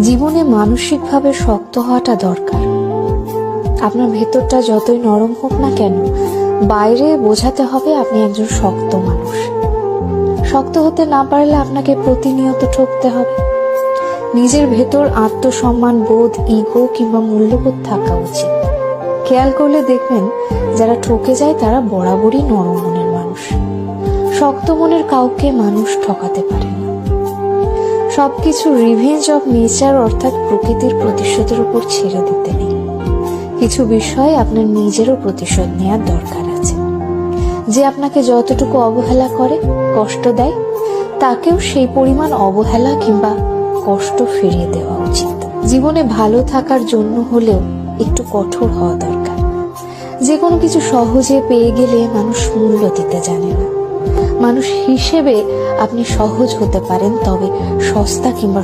জীবনে মানসিকভাবে শক্ত হওয়াটা দরকার। আপনার ভেতরটা যতই নরম হোক না কেন, বাইরে বোঝাতে হবে আপনি একজন শক্ত মানুষ। শক্ত হতে না পারলে আপনাকে প্রতিনিয়ত ঠকতে হবে। নিজের ভেতর আত্মসম্মান বোধ, ইগো কিংবা মূল্যবোধ থাকা উচিত। খেয়াল করলে দেখবেন যারা ঠকে যায় তারা বরাবরই নরম মনের মানুষ। শক্ত মনের কাউকে মানুষ ঠকাতে পারে না। সবকিছু রিভেঞ্জ অফ নেচার অর্থাৎ প্রকৃতির প্রতিশোধের উপর ছেড়ে দিতে নেই। কিছু বিষয়ে আপনার নিজেরও প্রতিশোধ নেওয়ার দরকার আছে। যে আপনাকে যতটুকু অবহেলা করে, কষ্ট দেয়, তাকেও সেই পরিমাণ অবহেলা কিংবা কষ্ট ফিরিয়ে দেওয়া উচিত। জীবনে ভালো থাকার জন্য হলেও একটু কঠোর হওয়া দরকার। যে কোনো কিছু সহজে পেয়ে গেলে মানুষ মূল্য দিতে জানে না। মানুষ হিসেবে আপনি সহজ হতে পারেন, তবে সস্তা কিংবা